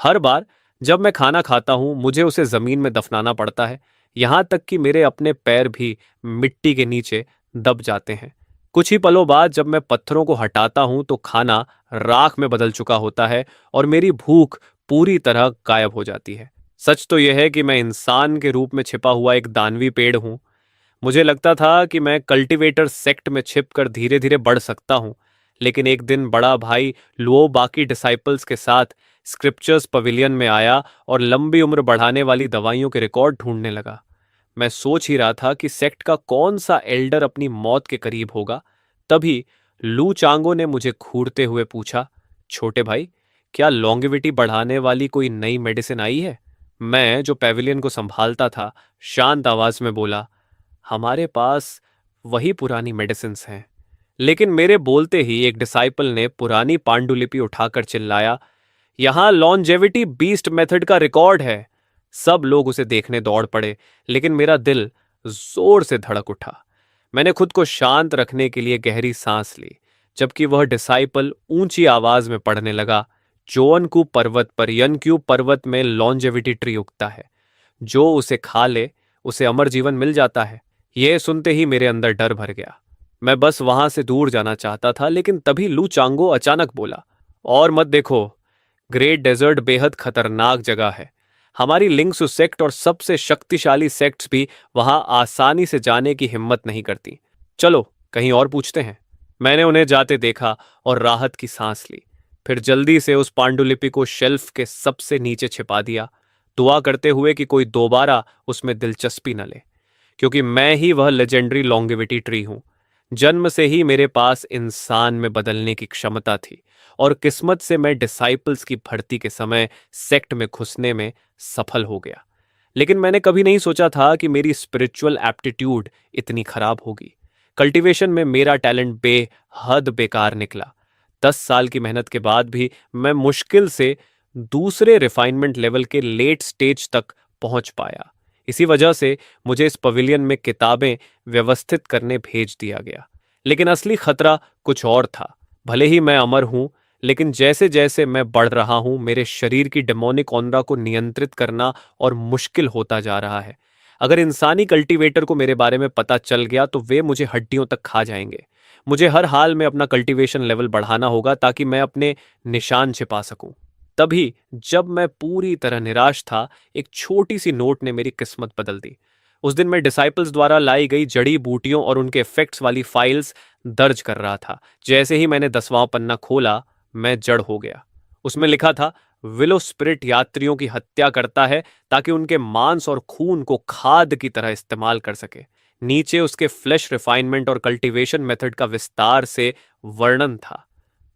हर बार जब मैं खाना खाता हूं मुझे उसे जमीन में दफनाना पड़ता है। यहां तक कि मेरे अपने पैर भी मिट्टी के नीचे दब जाते हैं। कुछ ही पलों बाद जब मैं पत्थरों को हटाता हूं तो खाना राख में बदल चुका होता है और मेरी भूख पूरी तरह गायब हो जाती है। सच तो यह है कि मैं इंसान के रूप में छिपा हुआ एक दानवी पेड़ हूं। मुझे लगता था कि मैं कल्टीवेटर सेक्ट में छिपकर धीरे धीरे बढ़ सकता हूं, लेकिन एक दिन बड़ा भाई लुओ बाकी डिसाइपल्स के साथ स्क्रिप्चर्स पवेलियन में आया और लंबी उम्र बढ़ाने वाली दवाइयों के रिकॉर्ड ढूंढने लगा। मैं सोच ही रहा था कि सेक्ट का कौन सा एल्डर अपनी मौत के करीब होगा। तभी लू चांगो ने मुझे घूरते हुए पूछा, छोटे भाई, क्या लॉन्गेविटी बढ़ाने वाली कोई नई मेडिसिन आई है? मैं, जो पेविलियन को संभालता था, शांत आवाज में बोला, हमारे पास वही पुरानी मेडिसिन्स हैं। लेकिन मेरे बोलते ही एक डिसाइपल ने पुरानी पांडुलिपि उठाकर चिल्लाया, यहां लॉन्जेविटी बीस्ट मेथड का रिकॉर्ड है। सब लोग उसे देखने दौड़ पड़े, लेकिन मेरा दिल जोर से धड़क उठा। मैंने खुद को शांत रखने के लिए गहरी सांस ली, जबकि वह डिसाइपल ऊंची आवाज में पढ़ने लगा, जोअनकू पर्वत पर यनक्यू पर्वत में लॉन्जेविटी ट्री उगता है। जो उसे खा ले उसे अमर जीवन मिल जाता है। यह सुनते ही मेरे अंदर डर भर गया। मैं बस वहां से दूर जाना चाहता था, लेकिन तभी लू चांगो अचानक बोला, और मत देखो, ग्रेट डेजर्ट बेहद खतरनाक जगह है। हमारी लिंक्सु सेक्ट और सबसे शक्तिशाली सेक्ट्स भी वहां आसानी से जाने की हिम्मत नहीं करती। चलो कहीं और पूछते हैं। मैंने उन्हें जाते देखा और राहत की सांस ली। फिर जल्दी से उस पांडुलिपि को शेल्फ के सबसे नीचे छिपा दिया, दुआ करते हुए कि कोई दोबारा उसमें दिलचस्पी न ले, क्योंकि मैं ही वह लेजेंडरी लॉन्गेविटी ट्री हूं। जन्म से ही मेरे पास इंसान में बदलने की क्षमता थी, और किस्मत से मैं डिसाइपल्स की भर्ती के समय सेक्ट में घुसने में सफल हो गया। लेकिन मैंने कभी नहीं सोचा था कि मेरी स्पिरिचुअल एप्टीट्यूड इतनी खराब होगी। कल्टीवेशन में मेरा टैलेंट बेहद बेकार निकला। 10 साल की मेहनत के बाद भी मैं मुश्किल से दूसरे रिफाइनमेंट लेवल के लेट स्टेज तक पहुंच पाया। इसी वजह से मुझे इस पवेलियन में किताबें व्यवस्थित करने भेज दिया गया। लेकिन असली खतरा कुछ और था। भले ही मैं अमर हूं, लेकिन जैसे जैसे मैं बढ़ रहा हूं मेरे शरीर की डेमोनिक ऑनरा को नियंत्रित करना और मुश्किल होता जा रहा है। अगर इंसानी कल्टीवेटर को मेरे बारे में पता चल गया तो वे मुझे हड्डियों तक खा जाएंगे। मुझे हर हाल में अपना कल्टीवेशन लेवल बढ़ाना होगा ताकि मैं अपने निशान छिपा सकूं। तभी जब मैं पूरी तरह निराश था, एक छोटी सी नोट ने मेरी किस्मत बदल दी। उस दिन मैं डिसाइपल्स द्वारा लाई गई जड़ी बूटियों और उनके इफेक्ट्स वाली फाइल्स दर्ज कर रहा था। जैसे ही मैंने 10वां पन्ना खोला, मैं जड़ हो गया। उसमें लिखा था, विलो स्पिरिट यात्रियों की हत्या करता है ताकि उनके मांस और खून को खाद की तरह इस्तेमाल कर सके। नीचे उसके फ्लैश रिफाइनमेंट और कल्टीवेशन मेथड का विस्तार से वर्णन था।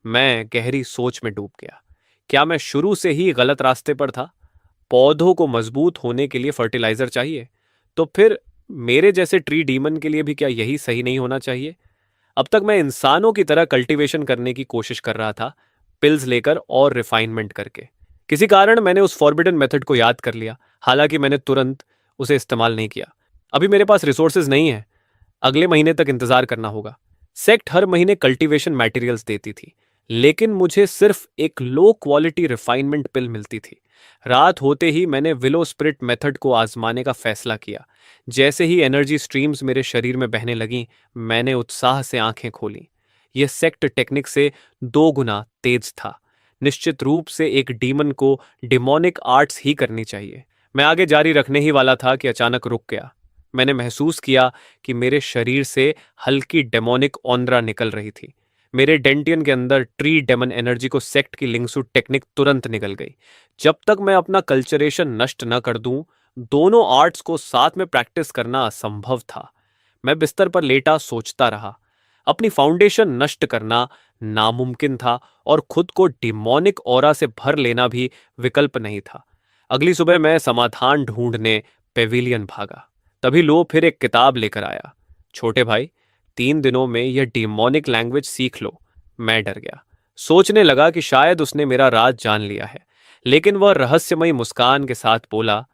मैं गहरी सोच में डूब गया। क्या मैं शुरू से ही गलत रास्ते पर था? पौधों को मजबूत होने के लिए फर्टिलाइजर चाहिए, तो फिर मेरे जैसे ट्री डीमन के लिए भी क्या यही सही नहीं होना चाहिए? अब तक मैं इंसानों की तरह कल्टीवेशन करने की कोशिश कर रहा था, पिल्स लेकर और रिफाइनमेंट करके। किसी कारण मैंने उस फॉरबिडन मेथड को याद कर लिया, हालांकि मैंने तुरंत उसे इस्तेमाल नहीं किया। अभी मेरे पास रिसोर्सेज नहीं है। अगले महीने तक इंतजार करना होगा। सेक्ट हर महीने कल्टीवेशन मटेरियल्स देती थी, लेकिन मुझे सिर्फ एक लो क्वालिटी रिफाइनमेंट पिल मिलती थी। रात होते ही मैंने विलो स्पिरिट मेथड को आजमाने का फैसला किया। जैसे ही एनर्जी स्ट्रीम्स मेरे शरीर में बहने लगीं, मैंने उत्साह से आंखें खोलीं। यह सेक्ट टेक्निक से 2 गुना तेज था। निश्चित रूप से एक डीमन को डिमोनिक आर्ट्स ही करनी चाहिए। मैं आगे जारी रखने ही वाला था कि अचानक रुक गया। मैंने महसूस किया कि मेरे शरीर से हल्की डेमोनिक ऑनरा निकल रही थी। मेरे डेंटियन के अंदर ट्री डेमन एनर्जी को सेक्ट की लिंक्सु टेक्निक तुरंत निकल गई। जब तक मैं अपना कल्चरेशन नष्ट न कर दूं, दोनों आर्ट्स को साथ में प्रैक्टिस करना असंभव था। मैं बिस्तर पर लेटा सोचता रहा। अपनी फाउंडेशन नष्ट करना नामुमकिन था और खुद को डिमोनिक ऑरा से भर लेना भी विकल्प नहीं था। अगली सुबह मैं समाधान ढूंढने पेविलियन भागा। तभी लो फिर एक किताब लेकर आया। छोटे भाई, 3 दिनों में यह डिमोनिक लैंग्वेज सीख लो। मैं डर गया। सोचने लगा कि शायद उसने मेरा राज जान लिया है, लेकिन वह रहस्यमयी मुस्कान के साथ बोला,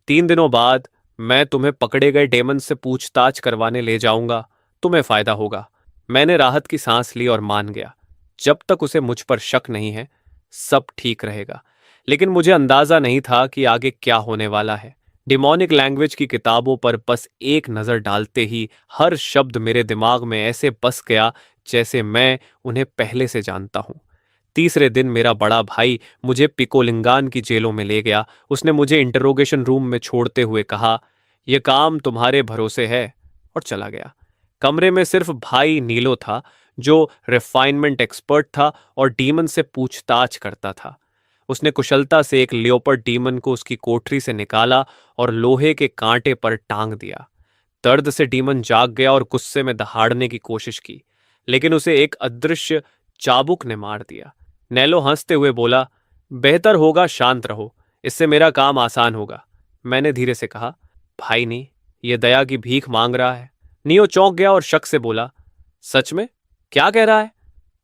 3 दिनों बाद मैं तुम्हें पकड़े गए डेमन से पूछताछ करवाने ले जाऊंगा। तुम्हें फायदा होगा। मैंने राहत की सांस ली और मान गया। जब तक उसे मुझ पर शक नहीं है, सब ठीक रहेगा। लेकिन मुझे अंदाजा नहीं था कि आगे क्या होने वाला है। डिमोनिक लैंग्वेज की किताबों पर बस एक नज़र डालते ही हर शब्द मेरे दिमाग में ऐसे बस गया जैसे मैं उन्हें पहले से जानता हूँ। तीसरे दिन मेरा बड़ा भाई मुझे पिकोलिंगान की जेलों में ले गया। उसने मुझे इंटरोगेशन रूम में छोड़ते हुए कहा, यह काम तुम्हारे भरोसे है, और चला गया। कमरे में सिर्फ भाई नीलो था, जो रिफाइनमेंट एक्सपर्ट था और डीमन से पूछताछ करता था। उसने कुशलता से एक लियोपर्ड डीमन को उसकी कोठरी से निकाला और लोहे के कांटे पर टांग दिया। दर्द से डीमन जाग गया और गुस्से में दहाड़ने की कोशिश की, लेकिन उसे एक अदृश्य चाबुक ने मार दिया। नेलो हंसते हुए बोला, बेहतर होगा शांत रहो, इससे मेरा काम आसान होगा। मैंने धीरे से कहा, भाई नहीं, ये दया की भीख मांग रहा है। नियो चौंक गया और शक से बोला, सच में? क्या कह रहा है?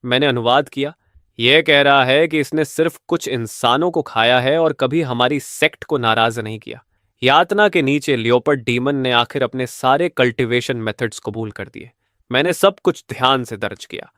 मैंने अनुवाद किया, यह कह रहा है कि इसने सिर्फ कुछ इंसानों को खाया है और कभी हमारी सेक्ट को नाराज नहीं किया। यातना के नीचे लियोपर्ड डीमन ने आखिर अपने सारे कल्टीवेशन मेथड्स कबूल कर दिए। मैंने सब कुछ ध्यान से दर्ज किया।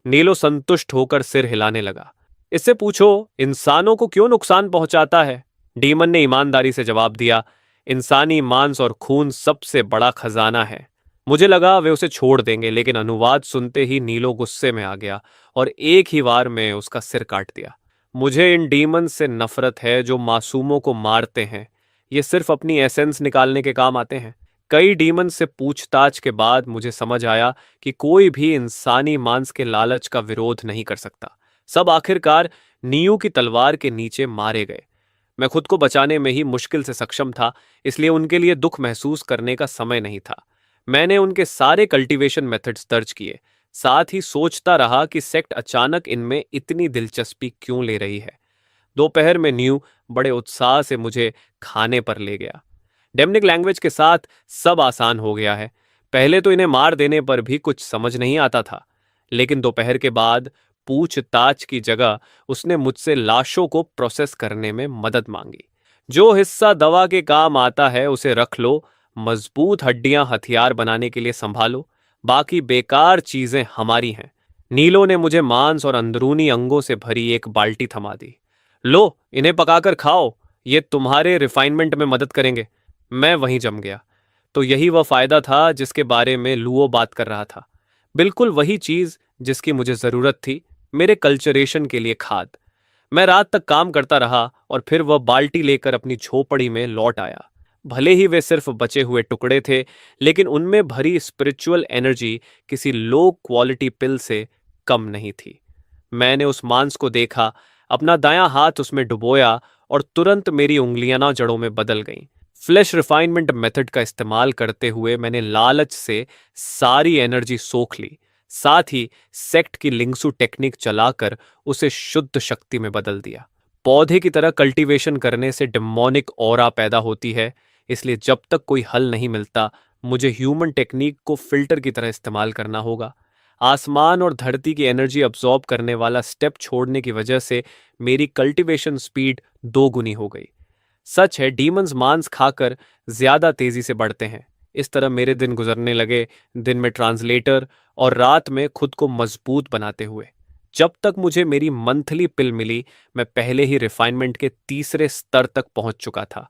नीलो संतुष्ट होकर सिर हिलाने लगा। इससे पूछो, इंसानों को क्यों नुकसान पहुंचाता है? डीमन ने ईमानदारी से जवाब दिया, इंसानी मांस और खून सबसे बड़ा खजाना है। मुझे लगा वे उसे छोड़ देंगे, लेकिन अनुवाद सुनते ही नीलो गुस्से में आ गया और एक ही वार में उसका सिर काट दिया। मुझे इन डीमन से नफरत है जो मासूमों को मारते हैं। ये सिर्फ अपनी एसेंस निकालने के काम आते हैं। कई डीमन से पूछताछ के बाद मुझे समझ आया कि कोई भी इंसानी मांस के लालच का विरोध नहीं कर सकता। सब आखिरकार नीयू की तलवार के नीचे मारे गए। मैं खुद को बचाने में ही मुश्किल से सक्षम था, इसलिए उनके लिए दुख महसूस करने का समय नहीं था। मैंने उनके सारे कल्टीवेशन मेथड्स दर्ज किए, साथ ही सोचता रहा कि सेक्ट अचानक इनमें इतनी दिलचस्पी क्यों ले रही है। दोपहर में न्यू बड़े उत्साह से मुझे खाने पर ले गया। डेमनिक लैंग्वेज के साथ सब आसान हो गया है। पहले तो इन्हें मार देने पर भी कुछ समझ नहीं आता था, लेकिन दोपहर के बाद पूछताछ की जगह उसने मुझसे लाशों को प्रोसेस करने में मदद मांगी। जो हिस्सा दवा के काम आता है उसे रख लो, मजबूत हड्डियां हथियार बनाने के लिए संभालो, बाकी बेकार चीजें हमारी हैं। नीलो ने मुझे मांस और अंदरूनी अंगों से भरी एक बाल्टी थमा दी। लो, इन्हें पकाकर खाओ, ये तुम्हारे रिफाइनमेंट में मदद करेंगे। मैं वहीं जम गया। तो यही वह फायदा था जिसके बारे में लुओ बात कर रहा था। बिल्कुल वही चीज जिसकी मुझे जरूरत थी, मेरे कल्चरेशन के लिए खाद। मैं रात तक काम करता रहा और फिर वह बाल्टी लेकर अपनी झोपड़ी में लौट आया। भले ही वे सिर्फ बचे हुए टुकड़े थे, लेकिन उनमें भरी स्पिरिचुअल एनर्जी किसी लो क्वालिटी पिल से कम नहीं थी। मैंने उस मांस को देखा, अपना दायां हाथ उसमें डुबोया और तुरंत मेरी उंगलियां ना जड़ों में बदल गईं। फ्लैश रिफाइनमेंट मेथड का इस्तेमाल करते हुए मैंने लालच से सारी एनर्जी सोख ली, साथ ही सेक्ट की लिंगसू टेक्निक चलाकर उसे शुद्ध शक्ति में बदल दिया। पौधे की तरह कल्टीवेशन करने से डेमोनिक ऑरा पैदा होती है, इसलिए जब तक कोई हल नहीं मिलता, मुझे ह्यूमन टेक्निक को फिल्टर की तरह इस्तेमाल करना होगा। आसमान और धरती की एनर्जी अब्जॉर्ब करने वाला स्टेप छोड़ने की वजह से मेरी कल्टीवेशन स्पीड 2 गुनी हो गई। सच है, डीमंस मांस खाकर ज्यादा तेजी से बढ़ते हैं। इस तरह मेरे दिन गुजरने लगे, दिन में ट्रांसलेटर और रात में खुद को मजबूत बनाते हुए। जब तक मुझे मेरी मंथली पिल मिली, मैं पहले ही रिफाइनमेंट के तीसरे स्तर तक पहुंच चुका था।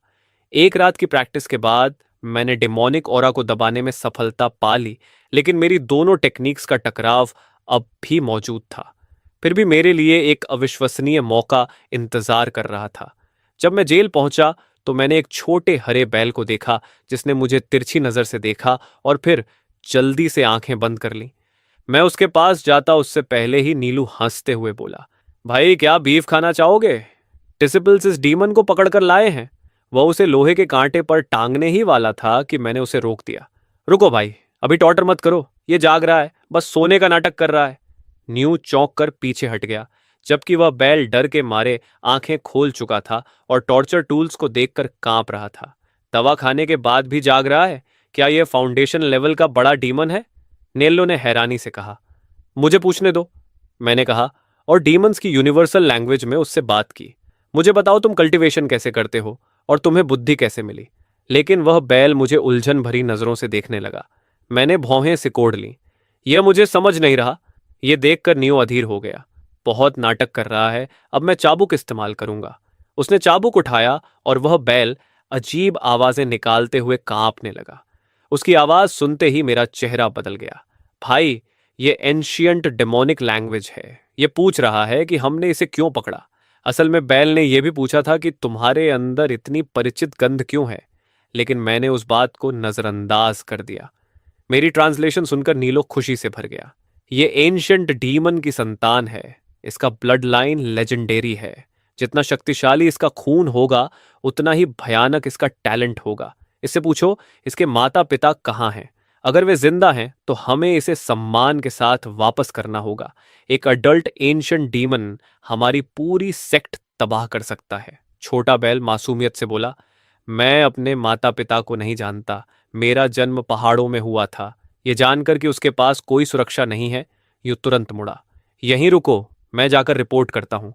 एक रात की प्रैक्टिस के बाद मैंने डेमोनिक ऑरा को दबाने में सफलता पा ली, लेकिन मेरी दोनों टेक्निक्स का टकराव अब भी मौजूद था। फिर भी मेरे लिए एक अविश्वसनीय मौका इंतजार कर रहा था। जब मैं जेल पहुंचा तो मैंने एक छोटे हरे बैल को देखा, जिसने मुझे तिरछी नजर से देखा और फिर जल्दी से आंखें बंद कर ली। मैं उसके पास जाता उससे पहले ही नीलू हंसते हुए बोला, भाई क्या बीफ खाना चाहोगे? डिसिपल्स इस डीमन को पकड़कर लाए हैं। वह उसे लोहे के कांटे पर टांगने ही वाला था कि मैंने उसे रोक दिया। रुको भाई, अभी टॉर्चर मत करो, ये जाग रहा है, बस सोने का नाटक कर रहा है। न्यू चौंक कर पीछे हट गया, जबकि वह बैल डर के मारे आंखें खोल चुका था और टॉर्चर टूल्स को देखकर कांप रहा था। दवा खाने के बाद भी जाग रहा है? क्या यह फाउंडेशन लेवल का बड़ा डीमन है? नेल्लो ने हैरानी से कहा। मुझे पूछने दो, मैंने कहा, और डीमंस की यूनिवर्सल लैंग्वेज में उससे बात की। मुझे बताओ, तुम कल्टीवेशन कैसे करते हो और तुम्हें बुद्धि कैसे मिली? लेकिन वह बैल मुझे उलझन भरी नजरों से देखने लगा। मैंने भौहें सिकोड़ लीं। यह मुझे समझ नहीं रहा। यह देखकर नियो अधीर हो गया। बहुत नाटक कर रहा है, अब मैं चाबुक इस्तेमाल करूंगा। उसने चाबुक उठाया और वह बैल अजीब आवाजें निकालते हुए कांपने लगा। उसकी आवाज सुनते ही मेरा चेहरा बदल गया। भाई, ये एंशियंट डेमोनिक लैंग्वेज है। ये पूछ रहा है कि हमने इसे क्यों पकड़ा। असल में बैल ने यह भी पूछा था कि तुम्हारे अंदर इतनी परिचित गंध क्यों है, लेकिन मैंने उस बात को नजरअंदाज कर दिया। मेरी ट्रांसलेशन सुनकर नीलो खुशी से भर गया। ये एंशियंट डीमन की संतान है। इसका ब्लड लाइन लेजेंडरी है। जितना शक्तिशाली इसका खून होगा, उतना ही भयानक इसका टैलेंट होगा। इससे पूछो, इसके माता पिता कहाँ हैं? अगर वे जिंदा हैं तो हमें इसे सम्मान के साथ वापस करना होगा। एक अडल्ट एंशियंट डीमन हमारी पूरी सेक्ट तबाह कर सकता है। छोटा बैल मासूमियत से बोला, मैं अपने माता पिता को नहीं जानता। मेरा जन्म पहाड़ों में हुआ था। ये जानकर कि उसके पास कोई सुरक्षा नहीं है, यूं तुरंत मुड़ा। यहीं रुको, मैं जाकर रिपोर्ट करता हूं।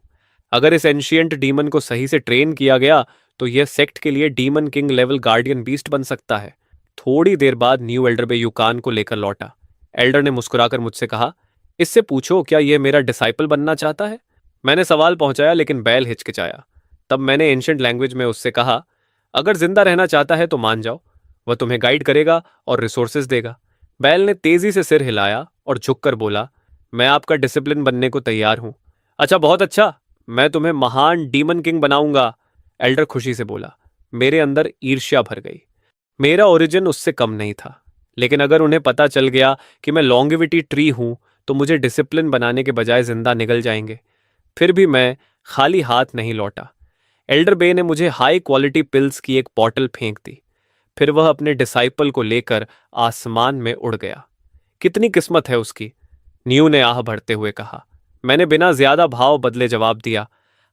अगर इस एंशियंट डीमन को सही से ट्रेन किया गया तो यह सेक्ट के लिए demon king level guardian beast बन सकता है। थोड़ी देर बाद न्यू एल्डर बे यूकान को लेकर लौटा। एल्डर ने मुस्कुराकर मुझसे कहा, इससे पूछो क्या यह मेरा डिसाइपल बनना चाहता है? मैंने सवाल पहुंचाया, लेकिन बैल हिचकिचाया। तब मैंने एंशियंट लैंग्वेज में उससे कहा, अगर जिंदा रहना चाहता है तो मान जाओ। वह तुम्हें गाइड करेगा और रिसोर्सेज देगा। बैल ने तेजी से सिर हिलाया और झुककर बोला, मैं आपका डिसिप्लिन बनने को तैयार हूं। अच्छा, बहुत अच्छा। मैं तुम्हें महान डीमन किंग बनाऊंगा, एल्डर खुशी से बोला। मेरे अंदर ईर्ष्या भर गई। मेरा ओरिजिन उससे कम नहीं था, लेकिन अगर उन्हें पता चल गया कि मैं लॉन्गेविटी ट्री हूं तो मुझे डिसिप्लिन बनाने के बजाय जिंदा निगल जाएंगे। फिर भी मैं खाली हाथ नहीं लौटा। एल्डर बे ने मुझे हाई क्वालिटी पिल्स की एक बॉटल फेंक दी। फिर वह अपने डिसाइपल को लेकर आसमान में उड़ गया। कितनी किस्मत है उसकी, न्यू ने आह भरते हुए कहा। मैंने बिना ज्यादा भाव बदले जवाब दिया,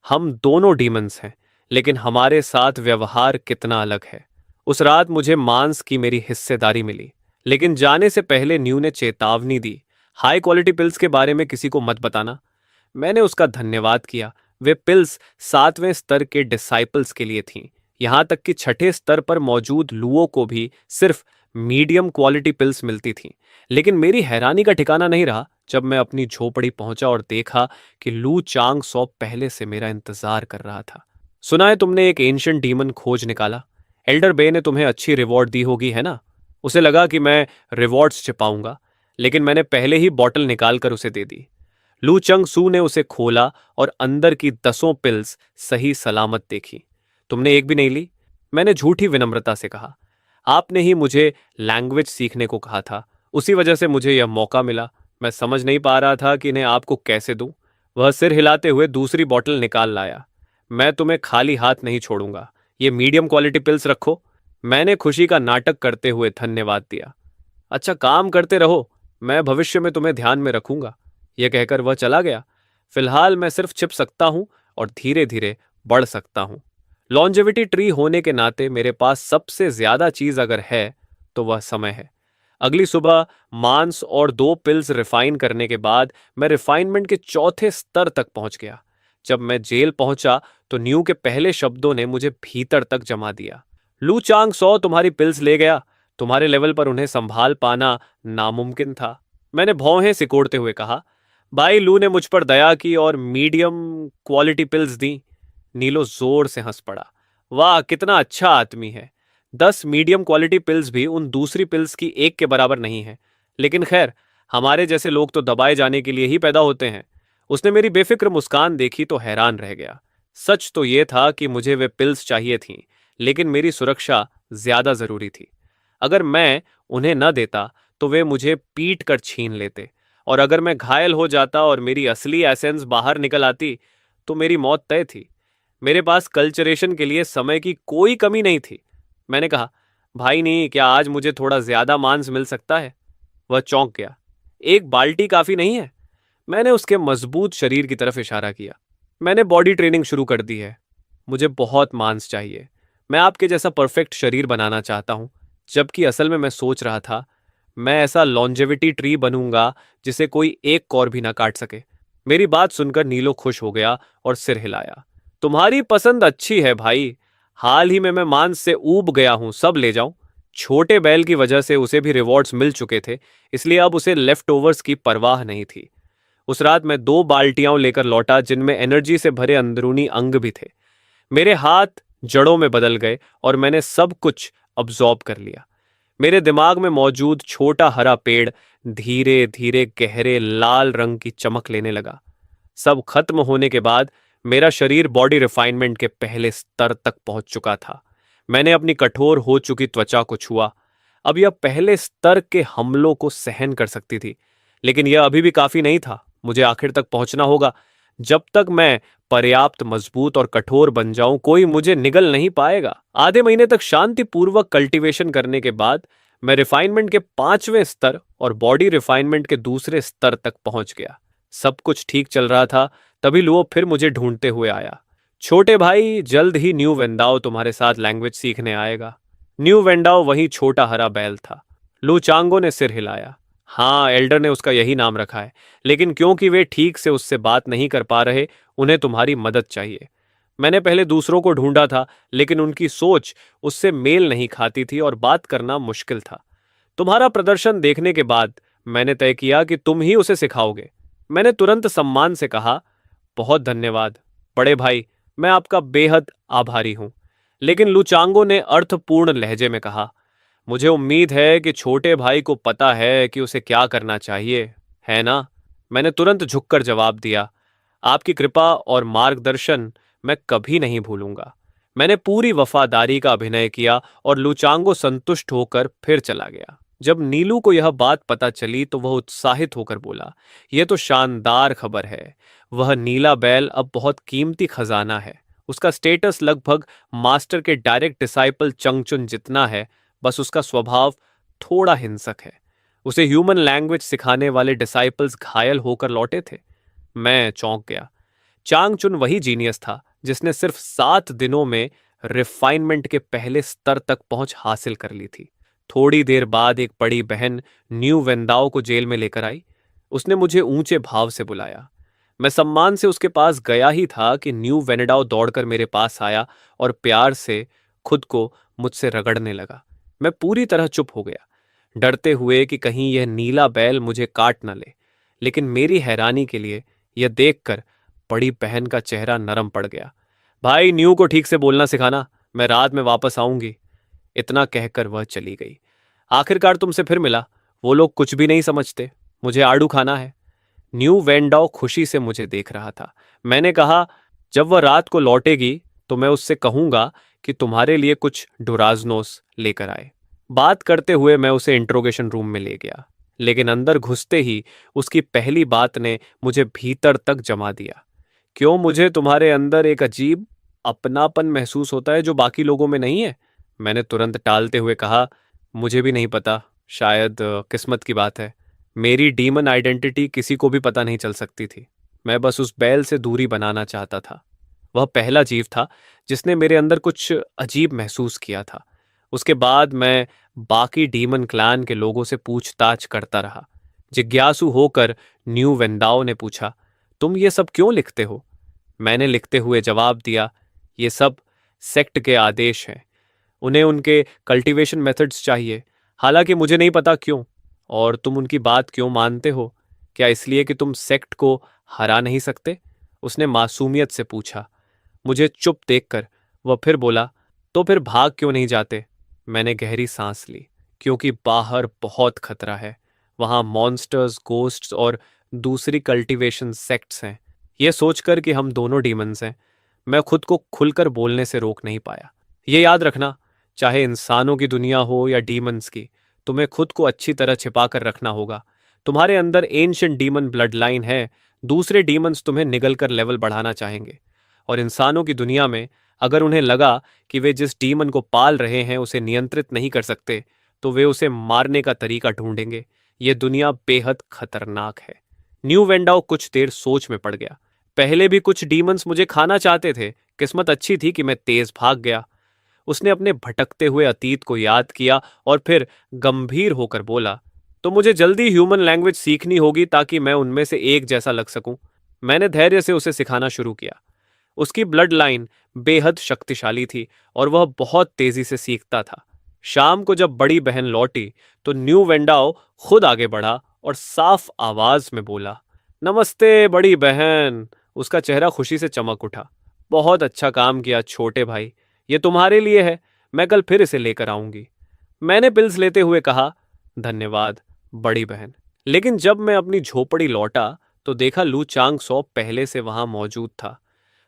हम दोनों डीमंस हैं, लेकिन हमारे साथ व्यवहार कितना अलग है। उस रात मुझे मांस की मेरी हिस्सेदारी मिली, लेकिन जाने से पहले न्यू ने चेतावनी दी, हाई क्वालिटी पिल्स के बारे में किसी को मत बताना। मैंने उसका धन्यवाद किया। वे पिल्स 7वें स्तर के डिसाइपल्स के लिए थीं। यहां तक कि छठे स्तर पर मौजूद लुओं को भी सिर्फ मीडियम क्वालिटी पिल्स मिलती थीं। लेकिन मेरी हैरानी का ठिकाना नहीं रहा जब मैं अपनी झोपड़ी पहुंचा और देखा कि लू चांग सौ पहले से मेरा इंतजार कर रहा था। सुना है तुमने एक एंशिएंट डीमन खोज निकाला। एल्डर बे ने तुम्हें अच्छी रिवॉर्ड दी होगी, है ना? उसे लगा कि मैं रिवॉर्ड्स छिपाऊंगा, लेकिन मैंने पहले ही बॉटल निकालकर उसे दे दी। लू चंग सू ने उसे खोला और अंदर की 10 पिल्स सही सलामत देखी। तुमने एक भी नहीं ली? मैंने झूठी विनम्रता से कहा। आपने ही मुझे लैंग्वेज सीखने को कहा था, उसी वजह से मुझे यह मौका मिला। मैं समझ नहीं पा रहा था कि इन्हें आपको कैसे दूं। वह सिर हिलाते हुए दूसरी बॉटल निकाल लाया। मैं तुम्हें खाली हाथ नहीं छोड़ूंगा। ये मीडियम क्वालिटी पिल्स रखो। मैंने खुशी का नाटक करते हुए धन्यवाद दिया। अच्छा, काम करते रहो, मैं भविष्य में तुम्हें ध्यान में रखूंगा। यह कहकर वह चला गया। फिलहाल मैं सिर्फ छिप सकता हूं और धीरे धीरे बढ़ सकता हूं। लॉन्जेविटी ट्री होने के नाते मेरे पास सबसे ज्यादा चीज अगर है तो वह समय है। अगली सुबह मांस और 2 पिल्स रिफाइन करने के बाद मैं रिफाइनमेंट के चौथे स्तर तक पहुंच गया। जब मैं जेल पहुंचा तो न्यू के पहले शब्दों ने मुझे भीतर तक जमा दिया। लू चांग सौ तुम्हारी पिल्स ले गया। तुम्हारे लेवल पर उन्हें संभाल पाना नामुमकिन था। मैंने भौहें सिकोड़ते हुए कहा। भाई लू ने मुझ पर दया की और मीडियम क्वालिटी पिल्स दी। नीलो जोर से हंस पड़ा। वाह, कितना अच्छा आदमी है। 10 मीडियम क्वालिटी पिल्स भी उन दूसरी पिल्स की एक के बराबर नहीं है, लेकिन खैर, हमारे जैसे लोग तो दबाए जाने के लिए ही पैदा होते हैं। उसने मेरी बेफिक्र मुस्कान देखी तो हैरान रह गया। सच तो यह था कि मुझे वे पिल्स चाहिए थीं, लेकिन मेरी सुरक्षा ज्यादा जरूरी थी। अगर मैं उन्हें न देता तो वे मुझे पीट कर छीन लेते, और अगर मैं घायल हो जाता और मेरी असली एसेंस बाहर निकल आती तो मेरी मौत तय थी। मेरे पास कल्चरेशन के लिए समय की कोई कमी नहीं थी। मैंने कहा, भाई नहीं, क्या आज मुझे थोड़ा ज्यादा मांस मिल सकता है? वह चौंक गया। एक बाल्टी काफी नहीं है? मैंने उसके मजबूत शरीर की तरफ इशारा किया। मैंने बॉडी ट्रेनिंग शुरू कर दी है। मुझे बहुत मांस चाहिए। मैं आपके जैसा परफेक्ट शरीर बनाना चाहता हूं। जबकि असल में मैं सोच रहा था, मैं ऐसा लॉन्जेविटी ट्री बनूंगा जिसे कोई एक कौर भी ना काट सके। मेरी बात सुनकर नीलो खुश हो गया और सिर हिलाया। तुम्हारी पसंद अच्छी है भाई। हाल ही में मैं मांस से ऊब गया हूं, सब ले जाऊं। छोटे बैल की वजह से उसे भी रिवॉर्ड्स मिल चुके थे, इसलिए अब उसे लेफ्ट ओवर्स की परवाह नहीं थी। उस रात मैं 2 बाल्टियां लेकर लौटा जिनमें एनर्जी से भरे अंदरूनी अंग भी थे। मेरे हाथ जड़ों में बदल गए और मैंने सब कुछ अब्जॉर्ब कर लिया। मेरे दिमाग में मौजूद छोटा हरा पेड़ धीरे धीरे गहरे लाल रंग की चमक लेने लगा। सब खत्म होने के बाद मेरा शरीर बॉडी रिफाइनमेंट के पहले स्तर तक पहुंच चुका था। मैंने अपनी कठोर हो चुकी त्वचा को छुआ। अब यह पहले स्तर के हमलों को सहन कर सकती थी, लेकिन यह अभी भी काफी नहीं था। मुझे आखिर तक पहुंचना होगा। जब तक मैं पर्याप्त मजबूत और कठोर बन जाऊं, कोई मुझे निगल नहीं पाएगा। आधे महीने तक शांतिपूर्वक कल्टीवेशन करने के बाद मैं रिफाइनमेंट के 5वें स्तर और बॉडी रिफाइनमेंट के दूसरे स्तर तक पहुंच गया। सब कुछ ठीक चल रहा था, तभी लुओ फिर मुझे ढूंढते हुए आया। छोटे भाई, जल्द ही न्यू वेंदाओ तुम्हारे साथ लैंग्वेज सीखने आएगा। न्यू वेंडाओ वही छोटा हरा बैल था। लू चांगो ने सिर हिलाया। हाँ, एल्डर ने उसका यही नाम रखा है, लेकिन क्योंकि वे ठीक से उससे बात नहीं कर पा रहे, उन्हें तुम्हारी मदद चाहिए। मैंने पहले दूसरों को ढूंढा था, लेकिन उनकी सोच उससे मेल नहीं खाती थी और बात करना मुश्किल था। तुम्हारा प्रदर्शन देखने के बाद मैंने तय किया कि तुम ही उसे सिखाओगे। मैंने तुरंत सम्मान से कहा, बहुत धन्यवाद बड़े भाई, मैं आपका बेहद आभारी हूं। लेकिन लुचांगो ने अर्थपूर्ण लहजे में कहा, मुझे उम्मीद है कि छोटे भाई को पता है कि उसे क्या करना चाहिए, है ना? मैंने तुरंत झुककर जवाब दिया, आपकी कृपा और मार्गदर्शन मैं कभी नहीं भूलूंगा। मैंने पूरी वफादारी का अभिनय किया और लुचांगो संतुष्ट होकर फिर चला गया। जब नीलू को यह बात पता चली तो वह उत्साहित होकर बोला, यह तो शानदार खबर है। वह नीला बैल अब बहुत कीमती खजाना है। उसका स्टेटस लगभग मास्टर के डायरेक्ट डिसाइपल चंगचुन जितना है, बस उसका स्वभाव थोड़ा हिंसक है। उसे ह्यूमन लैंग्वेज सिखाने वाले डिसाइपल्स घायल होकर लौटे थे। मैं चौंक गया। चांगचुन वही जीनियस था जिसने सिर्फ 7 दिनों में रिफाइनमेंट के पहले स्तर तक पहुंच हासिल कर ली थी। थोड़ी देर बाद एक बड़ी बहन न्यू वेंदाओ को जेल में लेकर आई। उसने मुझे ऊंचे भाव से बुलाया। मैं सम्मान से उसके पास गया ही था कि न्यू वेनेडाओ दौड़कर मेरे पास आया और प्यार से खुद को मुझसे रगड़ने लगा। मैं पूरी तरह चुप हो गया, डरते हुए कि कहीं यह नीला बैल मुझे काट न ले। लेकिन मेरी हैरानी के लिए यह देखकर बड़ी बहन का चेहरा नरम पड़ गया। भाई, न्यू को ठीक से बोलना सिखाना, मैं रात में वापस आऊंगी। इतना कहकर वह चली गई। आखिरकार तुमसे फिर मिला। वो लोग कुछ भी नहीं समझते। मुझे आड़ू खाना है। न्यू वेंडाओ खुशी से मुझे देख रहा था। मैंने कहा, जब वह रात को लौटेगी तो मैं उससे कहूंगा कि तुम्हारे लिए कुछ डुराजनोस लेकर आए। बात करते हुए मैं उसे इंट्रोगेशन रूम में ले गया, लेकिन अंदर घुसते ही उसकी पहली बात ने मुझे भीतर तक जमा दिया। क्यों मुझे तुम्हारे अंदर एक अजीब अपनापन महसूस होता है जो बाकी लोगों में नहीं है? मैंने तुरंत टालते हुए कहा, मुझे भी नहीं पता, शायद किस्मत की बात है। मेरी डीमन आइडेंटिटी किसी को भी पता नहीं चल सकती थी। मैं बस उस बैल से दूरी बनाना चाहता था। वह पहला जीव था जिसने मेरे अंदर कुछ अजीब महसूस किया था। उसके बाद मैं बाकी डीमन क्लैन के लोगों से पूछताछ करता रहा। जिज्ञासु होकर न्यू वेंदाओ ने पूछा, तुम ये सब क्यों लिखते हो? मैंने लिखते हुए जवाब दिया, ये सब सेक्ट के आदेश हैं। उन्हें उनके कल्टीवेशन मेथड्स चाहिए। हालांकि मुझे नहीं पता क्यों। और तुम उनकी बात क्यों मानते हो? क्या इसलिए कि तुम सेक्ट को हरा नहीं सकते? उसने मासूमियत से पूछा। मुझे चुप देखकर वह फिर बोला, तो फिर भाग क्यों नहीं जाते? मैंने गहरी सांस ली, क्योंकि बाहर बहुत खतरा है। वहां मॉन्स्टर्स, गोस्ट्स और दूसरी कल्टीवेशन सेक्ट्स हैं। यह सोचकर कि हम दोनों डीमंस हैं, मैं खुद को खुलकर बोलने से रोक नहीं पाया। ये याद रखना, चाहे इंसानों की दुनिया हो या डीमंस की, तुम्हें खुद को अच्छी तरह छिपा कर रखना होगा। तुम्हारे अंदर एंशिएंट डीमन ब्लड लाइन है। दूसरे डीमंस तुम्हें निगल कर लेवल बढ़ाना चाहेंगे। और इंसानों की दुनिया में अगर उन्हें लगा कि वे जिस डीमन को पाल रहे हैं उसे नियंत्रित नहीं कर सकते, तो वे उसे मारने का तरीका ढूंढेंगे। ये दुनिया बेहद खतरनाक है। न्यू वेंडाओ कुछ देर सोच में पड़ गया। पहले भी कुछ डीमंस मुझे खाना चाहते थे। किस्मत अच्छी थी कि मैं तेज भाग गया। उसने अपने भटकते हुए अतीत को याद किया और फिर गंभीर होकर बोला, तो मुझे जल्दी ह्यूमन लैंग्वेज सीखनी होगी ताकि मैं उनमें से एक जैसा लग सकूं। मैंने धैर्य से उसे सिखाना शुरू किया। उसकी ब्लड लाइन बेहद शक्तिशाली थी और वह बहुत तेजी से सीखता था। शाम को जब बड़ी बहन लौटी तो न्यू वेंडाओ खुद आगे बढ़ा और साफ आवाज में बोला, नमस्ते बड़ी बहन। उसका चेहरा खुशी से चमक उठा। बहुत अच्छा काम किया छोटे भाई, ये तुम्हारे लिए है, मैं कल फिर इसे लेकर आऊंगी। मैंने पिल्स लेते हुए कहा, धन्यवाद बड़ी बहन। लेकिन जब मैं अपनी झोपड़ी लौटा तो देखा लू चांग सो पहले से वहां मौजूद था।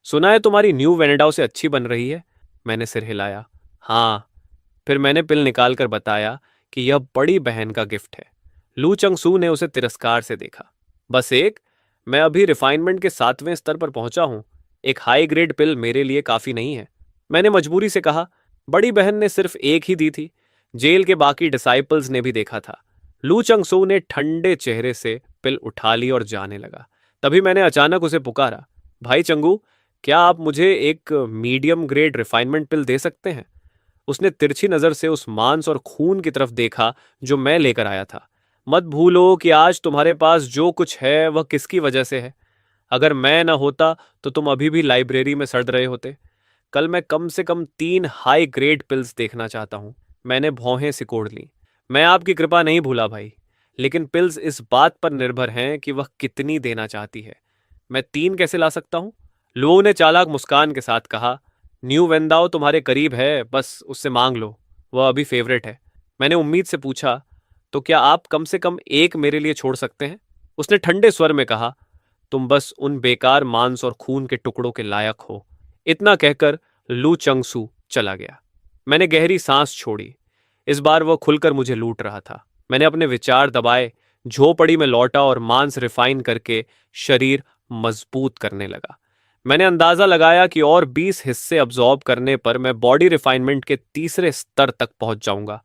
सुना है तुम्हारी न्यू वेनेडाओ से अच्छी बन रही है। मैंने सिर हिलाया। हाँ। फिर मैंने पिल निकालकर बताया कि यह बड़ी बहन का गिफ्ट है। लू चंगसू ने उसे तिरस्कार से देखा। बस एक? मैं अभी रिफाइनमेंट के 7वें स्तर पर पहुंचा हूं। एक हाई ग्रेड पिल मेरे लिए काफी नहीं है। मैंने मजबूरी से कहा। बड़ी बहन ने सिर्फ एक ही दी थी। जेल के बाकी डिसाइपल्स ने भी देखा था। लू चंगसू ने ठंडे चेहरे से पिल उठा ली और जाने लगा। तभी मैंने अचानक उसे पुकारा, भाई चंगू, क्या आप मुझे एक मीडियम ग्रेड रिफाइनमेंट पिल दे सकते हैं? उसने तिरछी नजर से उस मांस और खून की तरफ देखा जो मैं लेकर आया था। मत भूलो कि आज तुम्हारे पास जो कुछ है वह किसकी वजह से है। अगर मैं न होता तो तुम अभी भी लाइब्रेरी में सड़ रहे होते। कल मैं कम से कम 3 हाई ग्रेड पिल्स देखना चाहता हूं। मैंने भौहें सिकोड़ ली। मैं आपकी कृपा नहीं भूला भाई, लेकिन पिल्स इस बात पर निर्भर हैं कि वह कितनी देना चाहती है। मैं 3 कैसे ला सकता हूं? लुओ ने चालाक मुस्कान के साथ कहा, न्यू वेंदाओ तुम्हारे करीब है, बस उससे मांग लो, वह अभी फेवरेट है। मैंने उम्मीद से पूछा, तो क्या आप कम से कम एक मेरे लिए छोड़ सकते हैं? उसने ठंडे स्वर में कहा, तुम बस उन बेकार मांस और खून के टुकड़ों के लायक हो। इतना कहकर लू चंगसू चला गया। मैंने गहरी सांस छोड़ी। इस बार वह खुलकर मुझे लूट रहा था। मैंने अपने विचार दबाए, झोपड़ी में लौटा और मांस रिफाइन करके शरीर मजबूत करने लगा। मैंने अंदाजा लगाया कि और 20 हिस्से अब्जॉर्ब करने पर मैं बॉडी रिफाइनमेंट के तीसरे स्तर तक पहुंच जाऊंगा।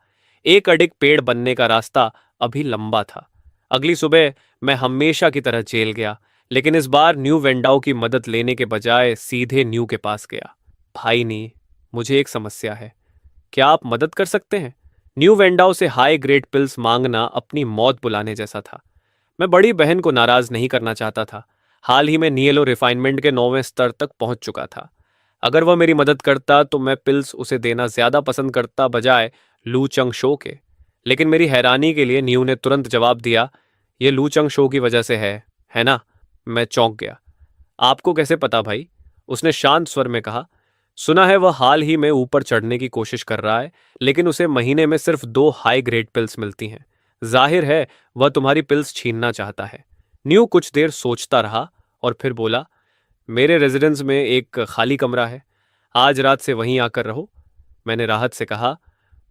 एक अडिग पेड़ बनने का रास्ता अभी लंबा था। अगली सुबह मैं हमेशा की तरह जेल गया, लेकिन इस बार न्यू वेंडाओ की मदद लेने के बजाय सीधे न्यू के पास गया। भाई नी, मुझे एक समस्या है, क्या आप मदद कर सकते हैं? न्यू वेंडाओ से हाई ग्रेड पिल्स मांगना अपनी मौत बुलाने जैसा था। मैं बड़ी बहन को नाराज नहीं करना चाहता था। हाल ही में नियलो रिफाइनमेंट के 9वें स्तर तक पहुंच चुका था। अगर वह मेरी मदद करता तो मैं पिल्स उसे देना ज्यादा पसंद करता बजाय लू चंग शो के। लेकिन मेरी हैरानी के लिए न्यू ने तुरंत जवाब दिया, ये लू चंग शो की वजह से है ना? मैं चौंक गया। आपको कैसे पता भाई? उसने शांत स्वर में कहा, सुना है वह हाल ही में ऊपर चढ़ने की कोशिश कर रहा है, लेकिन उसे महीने में सिर्फ 2 हाई ग्रेड पिल्स मिलती हैं। जाहिर है वह तुम्हारी पिल्स छीनना चाहता है। न्यू कुछ देर सोचता रहा और फिर बोला, मेरे रेजिडेंस में एक खाली कमरा है, आज रात से वहीं आकर रहो। मैंने राहत से कहा,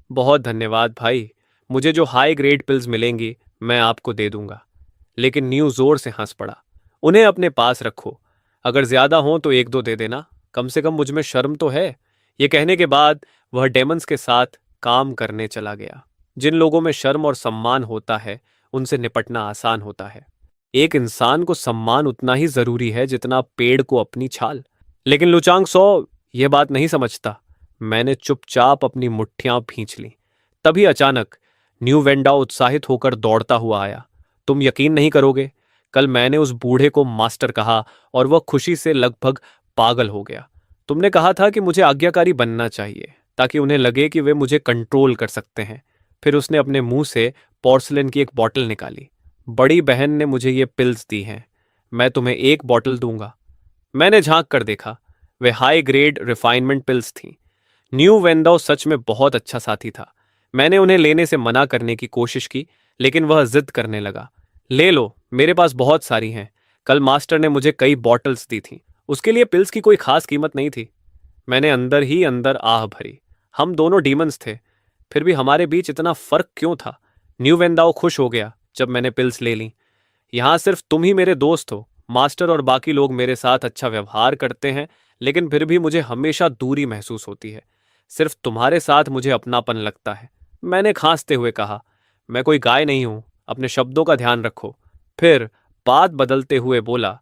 बहुत धन्यवाद भाई, मुझे जो हाई ग्रेड पिल्स मिलेंगी मैं आपको दे दूंगा। लेकिन न्यू जोर से हंस पड़ा। उन्हें अपने पास रखो, अगर ज्यादा हो तो 1-2 दे देना, कम से कम मुझ में शर्म तो है। ये कहने के बाद वह डेमंस के साथ काम करने चला गया। जिन लोगों में शर्म और सम्मान होता है उनसे निपटना आसान होता है। एक इंसान को सम्मान उतना ही जरूरी है जितना पेड़ को अपनी छाल। लेकिन लुचांग सो यह बात नहीं समझता। मैंने चुपचाप अपनी मुट्ठियां भींच ली। तभी अचानक न्यू वेंडा उत्साहित होकर दौड़ता हुआ आया। तुम यकीन नहीं करोगे, कल मैंने उस बूढ़े को मास्टर कहा और वह खुशी से लगभग पागल हो गया। तुमने कहा था कि मुझे आज्ञाकारी बनना चाहिए ताकि उन्हें लगे कि वे मुझे कंट्रोल कर सकते हैं। फिर उसने अपने मुंह से पोर्सलिन की एक बॉटल निकाली। बड़ी बहन ने मुझे ये पिल्स दी हैं, मैं तुम्हें एक बॉटल दूंगा। मैंने झांक कर देखा, वे हाई ग्रेड रिफाइनमेंट पिल्स थीं। न्यू वेंदाओ सच में बहुत अच्छा साथी था। मैंने उन्हें लेने से मना करने की कोशिश की, लेकिन वह जिद करने लगा। ले लो, मेरे पास बहुत सारी हैं, कल मास्टर ने मुझे कई बॉटल्स दी थीं। उसके लिए पिल्स की कोई खास कीमत नहीं थी। मैंने अंदर ही अंदर आह भरी। हम दोनों डीमंस थे, फिर भी हमारे बीच इतना फर्क क्यों था? न्यू वेंदाओ खुश हो गया जब मैंने पिल्स ले ली। यहां सिर्फ तुम ही मेरे दोस्त हो। मास्टर और बाकी लोग मेरे साथ अच्छा व्यवहार करते हैं, लेकिन फिर भी मुझे हमेशा दूरी महसूस होती है। सिर्फ तुम्हारे साथ मुझे अपनापन लगता है। मैंने खांसते हुए कहा, मैं कोई गाय नहीं हूं, अपने शब्दों का ध्यान रखो। फिर बात बदलते हुए बोला,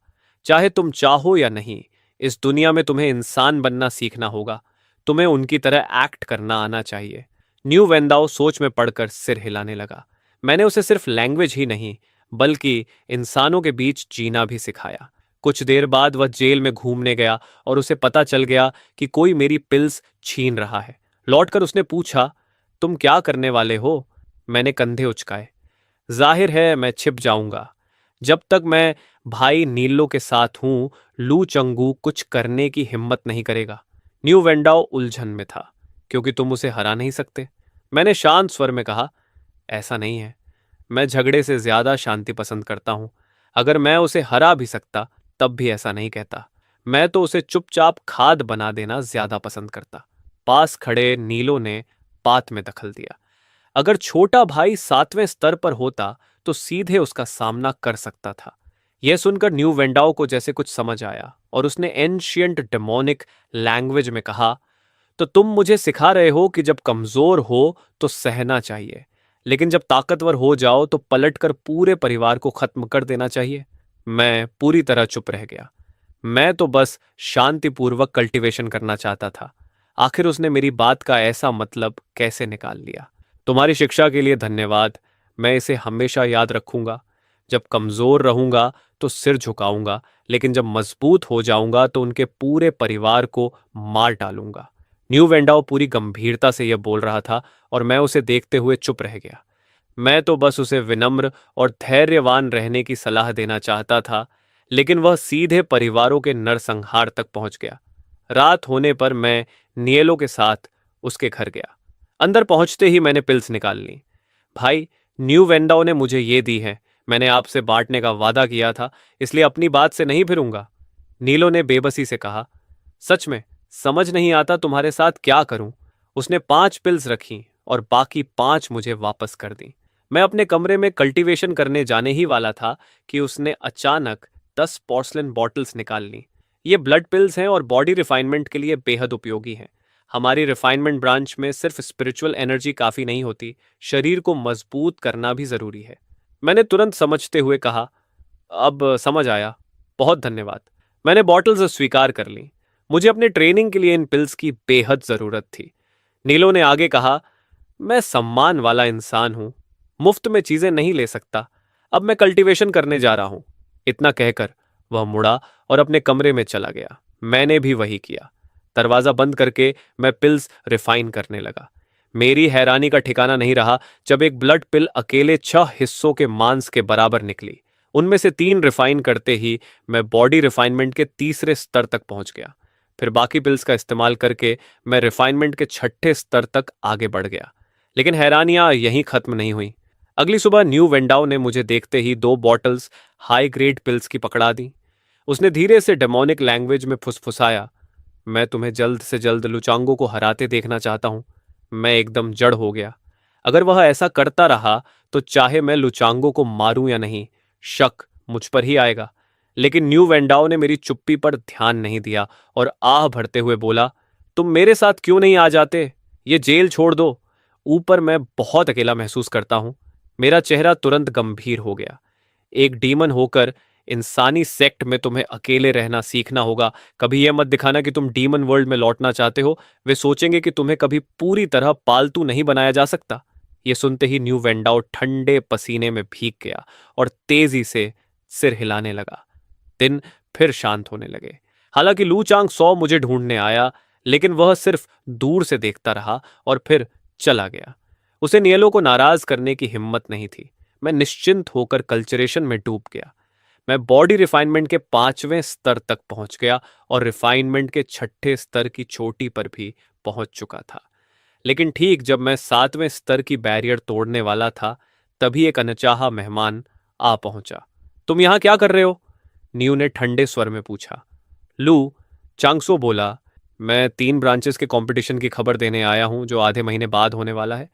चाहे तुम चाहो या नहीं, इस दुनिया में तुम्हें इंसान बनना सीखना होगा। तुम्हें उनकी तरह एक्ट करना आना चाहिए। न्यू वेंदाओ सोच में पड़कर सिर हिलाने लगा। मैंने उसे सिर्फ लैंग्वेज ही नहीं बल्कि इंसानों के बीच जीना भी सिखाया। कुछ देर बाद वह जेल में घूमने गया और उसे पता चल गया कि कोई मेरी पिल्स छीन रहा है। लौटकर उसने पूछा, तुम क्या करने वाले हो? मैंने कंधे उचकाए। जाहिर है मैं छिप जाऊंगा। जब तक मैं भाई नीलो के साथ हूं, लू चंगू कुछ करने की हिम्मत नहीं करेगा। न्यू वेंडाओ उलझन में था, क्योंकि तुम उसे हरा नहीं सकते। मैंने शांत स्वर में कहा, ऐसा नहीं है। मैं झगड़े से ज्यादा शांति पसंद करता हूं। अगर मैं उसे हरा भी सकता, तब भी ऐसा नहीं कहता। मैं तो उसे चुपचाप खाद बना देना ज्यादा पसंद करता। पास खड़े नीलो ने बात में दखल दिया। अगर छोटा भाई 7वें स्तर पर होता, तो सीधे उसका सामना कर सकता था। यह सुनकर न्यू वेंडाओ को जैसे कुछ समझ आया और उसने एंशियंट डेमोनिक लैंग्वेज में कहा, तो तुम मुझे सिखा रहे हो कि जब कमजोर हो तो सहना चाहिए, लेकिन जब ताकतवर हो जाओ तो पलटकर पूरे परिवार को खत्म कर देना चाहिए। मैं पूरी तरह चुप रह गया। मैं तो बस शांतिपूर्वक कल्टीवेशन करना चाहता था। आखिर उसने मेरी बात का ऐसा मतलब कैसे निकाल लिया? तुम्हारी शिक्षा के लिए धन्यवाद। मैं इसे हमेशा याद रखूंगा। जब कमजोर रहूंगा तो सिर झुकाऊंगा, लेकिन जब मजबूत हो जाऊंगा तो उनके पूरे परिवार को मार डालूंगा। न्यू वेंडाओ पूरी गंभीरता से यह बोल रहा था और मैं उसे देखते हुए चुप रह गया। मैं तो बस उसे विनम्र और धैर्यवान रहने की सलाह देना चाहता था, लेकिन वह सीधे परिवारों के नरसंहार तक पहुंच गया। रात होने पर मैं नियलो के साथ उसके घर गया। अंदर पहुंचते ही मैंने पिल्स निकाल ली। भाई, न्यू वेंडाओ ने मुझे ये दी है। मैंने आपसे बांटने का वादा किया था, इसलिए अपनी बात से नहीं फिरूंगा। नीलो ने बेबसी से कहा, सच में समझ नहीं आता तुम्हारे साथ क्या करूं। उसने 5 पिल्स रखी और बाकी 5 मुझे वापस कर दी। मैं अपने कमरे में कल्टीवेशन करने जाने ही वाला था कि उसने अचानक 10 पोर्सलिन बॉटल्स निकाल ली। ये ब्लड पिल्स हैं और बॉडी रिफाइनमेंट के लिए बेहद उपयोगी हैं। हमारी रिफाइनमेंट ब्रांच में सिर्फ स्पिरिचुअल एनर्जी काफी नहीं होती, शरीर को मजबूत करना भी जरूरी है। मैंने तुरंत समझते हुए कहा, अब समझ आया, बहुत धन्यवाद। मैंने बॉटल्स स्वीकार कर ली। मुझे अपने ट्रेनिंग के लिए इन पिल्स की बेहद जरूरत थी। नीलो ने आगे कहा, मैं सम्मान वाला इंसान हूं, मुफ्त में चीजें नहीं ले सकता। अब मैं कल्टीवेशन करने जा रहा हूं। इतना कहकर वह मुड़ा और अपने कमरे में चला गया। मैंने भी वही किया। दरवाजा बंद करके मैं पिल्स रिफाइन करने लगा। मेरी हैरानी का ठिकाना नहीं रहा जब एक ब्लड पिल अकेले 6 हिस्सों के मांस के बराबर निकली। उनमें से 3 रिफाइन करते ही मैं बॉडी रिफाइनमेंट के तीसरे स्तर तक पहुंच गया। फिर बाकी पिल्स का इस्तेमाल करके मैं रिफाइनमेंट के 6ठे स्तर तक आगे बढ़ गया। लेकिन हैरानियां यहीं खत्म नहीं हुई। अगली सुबह न्यू वेंडाओ ने मुझे देखते ही 2 बॉटल्स हाई ग्रेड पिल्स की पकड़ा दी। उसने धीरे से डेमोनिक लैंग्वेज में फुसफुसाया, मैं तुम्हें जल्द से जल्द लुचांगो को हराते देखना चाहता हूं। मैं एकदम जड़ हो गया। अगर वह ऐसा करता रहा तो चाहे मैं लुचांगो को मारूं या नहीं, शक मुझ पर ही आएगा। लेकिन न्यू वेंडाओ ने मेरी चुप्पी पर ध्यान नहीं दिया और आह भरते हुए बोला, तुम मेरे साथ क्यों नहीं आ जाते? ये जेल छोड़ दो। ऊपर मैं बहुत अकेला महसूस करता हूं। मेरा चेहरा तुरंत गंभीर हो गया। एक डीमन होकर इंसानी सेक्ट में तुम्हें अकेले रहना सीखना होगा। कभी यह मत दिखाना कि तुम डीमन वर्ल्ड में लौटना चाहते हो। वे सोचेंगे कि तुम्हें कभी पूरी तरह पालतू नहीं बनाया जा सकता। यह सुनते ही न्यू वेंडाओ ठंडे पसीने में भीग गया और तेजी से सिर हिलाने लगा। दिन फिर शांत होने लगे। हालांकि लू चांग सौ मुझे ढूंढने आया, लेकिन वह सिर्फ दूर से देखता रहा और फिर चला गया। उसे नियलो को नाराज करने की हिम्मत नहीं थी। मैं निश्चिंत होकर कल्चरेशन में डूब गया। मैं बॉडी रिफाइनमेंट के 5वें स्तर तक पहुंच गया और रिफाइनमेंट के 6ठे स्तर की चोटी पर भी पहुंच चुका था। लेकिन ठीक जब मैं 7वें स्तर की बैरियर तोड़ने वाला था, तभी एक अनचाहा मेहमान आ पहुंचा। तुम यहां क्या कर रहे हो? न्यू ने ठंडे स्वर में पूछा। लू, चांगसो बोला, मैं 3 ब्रांचेस के कंपटीशन की खबर देने आया हूं जो आधे महीने बाद होने वाला है।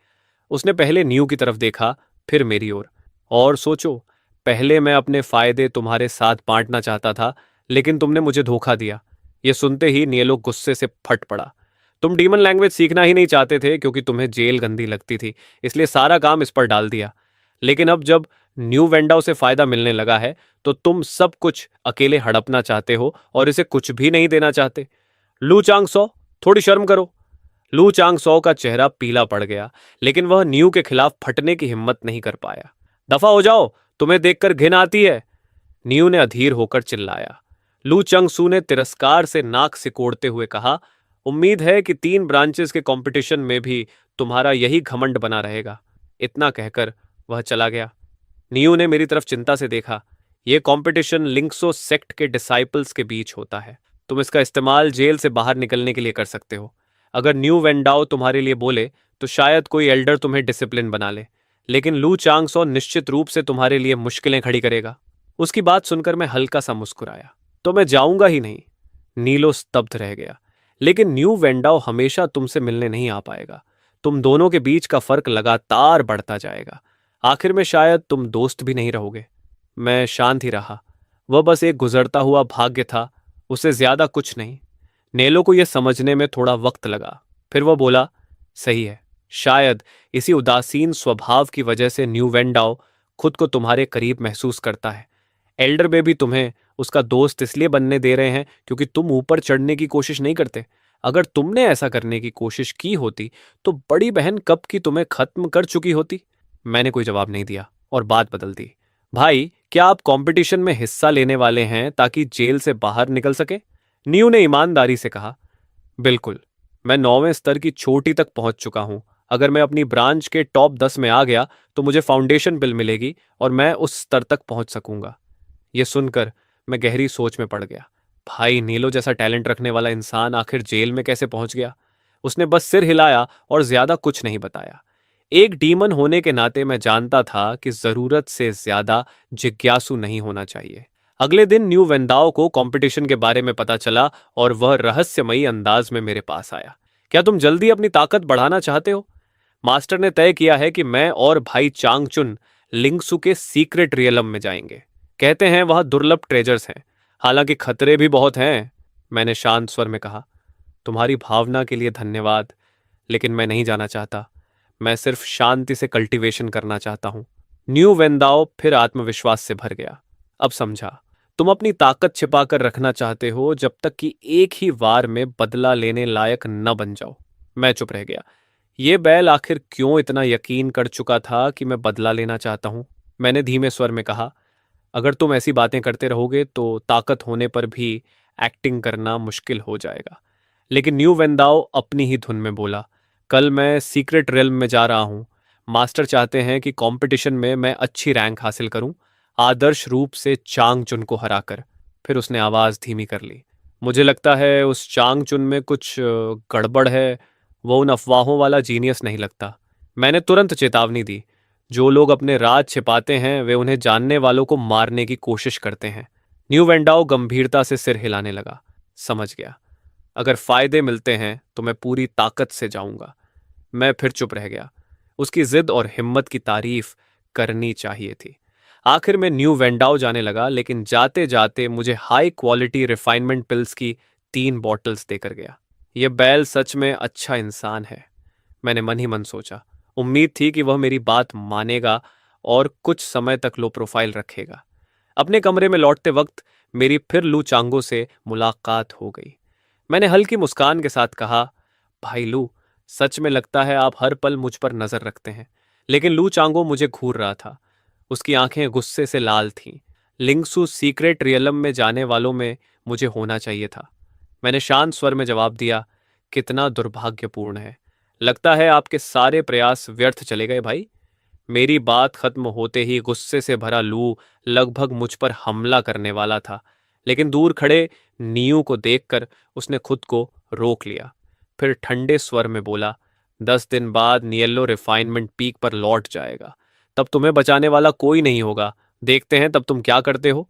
उसने पहले न्यू की तरफ देखा, फिर मेरी ओर। और सोचो, पहले मैं अपने फायदे तुम्हारे साथ बांटना चाहता था, लेकिन तुमने मुझे धोखा दिया। यह सुनते ही नियलो गुस्से से फट पड़ा। तुम डीमन लैंग्वेज सीखना ही नहीं चाहते थे क्योंकि तुम्हें जेल गंदी लगती थी, इसलिए सारा काम इस पर डाल दिया। लेकिन अब जब न्यू वेंडाओ से फायदा मिलने लगा है, तो तुम सब कुछ अकेले हड़पना चाहते हो और इसे कुछ भी नहीं देना चाहते। लू चांग सौ, थोड़ी शर्म करो। लू चांग सौ का चेहरा पीला पड़ गया, लेकिन वह न्यू के खिलाफ फटने की हिम्मत नहीं कर पाया। दफा हो जाओ, तुम्हें देखकर घिन आती है। न्यू ने अधीर होकर चिल्लाया। लू चंगसू ने तिरस्कार से नाक सिकोड़ते हुए कहा, उम्मीद है कि 3 ब्रांचेस के कंपटीशन में भी तुम्हारा यही घमंड बना रहेगा। इतना कहकर वह चला गया। न्यू ने मेरी तरफ चिंता से देखा। ये कंपटीशन लिंक्सो सेक्ट के डिसाइपल्स के बीच होता है। तुम इसका इस्तेमाल जेल से बाहर निकलने के लिए कर सकते हो। अगर न्यू वेंडाओ तुम्हारे लिए बोले तो शायद कोई एल्डर तुम्हें डिसिप्लिन बना ले, लेकिन लू चांगसो निश्चित रूप से तुम्हारे लिए मुश्किलें खड़ी करेगा। उसकी बात सुनकर मैं हल्का सा मुस्कुराया। तो मैं जाऊंगा ही नहीं। नीलो स्तब्ध रह गया। लेकिन न्यू वेंडाओ हमेशा तुमसे मिलने नहीं आ पाएगा। तुम दोनों के बीच का फर्क लगातार बढ़ता जाएगा। आखिर में शायद तुम दोस्त भी नहीं रहोगे। मैं शांत ही रहा। वह बस एक गुजरता हुआ भाग्य था, उसे ज्यादा कुछ नहीं। नेलो को यह समझने में थोड़ा वक्त लगा। फिर वह बोला, सही है। शायद इसी उदासीन स्वभाव की वजह से न्यू वेंडाओ खुद को तुम्हारे करीब महसूस करता है। एल्डर बेबी तुम्हें उसका दोस्त इसलिए बनने दे रहे हैं क्योंकि तुम ऊपर चढ़ने की कोशिश नहीं करते। अगर तुमने ऐसा करने की कोशिश की होती तो बड़ी बहन कब की तुम्हें खत्म कर चुकी होती। मैंने कोई जवाब नहीं दिया और बात बदल दी। भाई, क्या आप कंपटीशन में हिस्सा लेने वाले हैं ताकि जेल से बाहर निकल सके? न्यू ने ईमानदारी से कहा। बिल्कुल। मैं 9वें स्तर की चोटी तक पहुंच चुका हूं। अगर मैं अपनी ब्रांच के टॉप 10 में आ गया तो मुझे फाउंडेशन बिल मिलेगी और मैं उस स्तर तक पहुंच सकूंगा। यह सुनकर मैं गहरी सोच में पड़ गया। भाई, नीलो जैसा टैलेंट रखने वाला इंसान आखिर जेल में कैसे पहुंच गया? उसने बस सिर हिलाया और ज्यादा कुछ नहीं बताया। एक डीमन होने के नाते मैं जानता था कि जरूरत से ज्यादा जिज्ञासु नहीं होना चाहिए। अगले दिन न्यू वेंदाओ को कंपटीशन के बारे में पता चला और वह रहस्यमयी अंदाज में मेरे पास आया। क्या तुम जल्दी अपनी ताकत बढ़ाना चाहते हो? मास्टर ने तय किया है कि मैं और भाई चांगचुन लिंगसू के सीक्रेट रियलम में जाएंगे। कहते हैं वहां दुर्लभ ट्रेजर्स हैं, हालांकि खतरे भी बहुत हैं। मैंने शांत स्वर में कहा। तुम्हारी भावना के लिए धन्यवाद, लेकिन मैं नहीं जाना चाहता। मैं सिर्फ शांति से कल्टीवेशन करना चाहता हूं। न्यू वेंदाओ फिर आत्मविश्वास से भर गया। अब समझा, तुम अपनी ताकत छिपाकर रखना चाहते हो जब तक कि एक ही वार में बदला लेने लायक न बन जाओ। मैं चुप रह गया। ये बैल आखिर क्यों इतना यकीन कर चुका था कि मैं बदला लेना चाहता हूं? मैंने धीमे स्वर में कहा, अगर तुम ऐसी बातें करते रहोगे तो ताकत होने पर भी एक्टिंग करना मुश्किल हो जाएगा। लेकिन न्यू वेंदाओ अपनी ही धुन में बोला, कल मैं सीक्रेट रेल्म में जा रहा हूं। मास्टर चाहते हैं कि कंपटीशन में मैं अच्छी रैंक हासिल करूं, आदर्श रूप से चांगचुन को हराकर। फिर उसने आवाज धीमी कर ली। मुझे लगता है उस चांगचुन में कुछ गड़बड़ है। वो उन अफवाहों वाला जीनियस नहीं लगता। मैंने तुरंत चेतावनी दी। जो लोग अपने राज छिपाते हैं वे उन्हें जानने वालों को मारने की कोशिश करते हैं। न्यू वेंडाओ गंभीरता से सिर हिलाने लगा। समझ गया। अगर फायदे मिलते हैं तो मैं पूरी ताकत से जाऊंगा। मैं फिर चुप रह गया। उसकी जिद और हिम्मत की तारीफ करनी चाहिए थी। आखिर में न्यू वेंडाओ जाने लगा, लेकिन जाते जाते मुझे हाई क्वालिटी रिफाइनमेंट पिल्स की 3 बॉटल्स देकर गया। यह बैल सच में अच्छा इंसान है, मैंने मन ही मन सोचा। उम्मीद थी कि वह मेरी बात मानेगा और कुछ समय तक लो प्रोफाइल रखेगा। अपने कमरे में लौटते वक्त मेरी फिर लू चांगो से मुलाकात हो गई। मैंने हल्की मुस्कान के साथ कहा, भाई लू, सच में लगता है आप हर पल मुझ पर नजर रखते हैं। लेकिन लू चांगो मुझे घूर रहा था। उसकी आंखें गुस्से से लाल थीं। लिंगसू सीक्रेट रियलम में जाने वालों में मुझे होना चाहिए था। मैंने शांत स्वर में जवाब दिया, कितना दुर्भाग्यपूर्ण है। लगता है आपके सारे प्रयास व्यर्थ चले गए भाई। मेरी बात खत्म होते ही गुस्से से भरा लू लगभग मुझ पर हमला करने वाला था, लेकिन दूर खड़े नीयू को देखकर उसने खुद को रोक लिया। फिर ठंडे स्वर में बोला, 10 दिन बाद नियल्लो रिफाइनमेंट पीक पर लौट जाएगा। तब तुम्हें बचाने वाला कोई नहीं होगा। देखते हैं तब तुम क्या करते हो।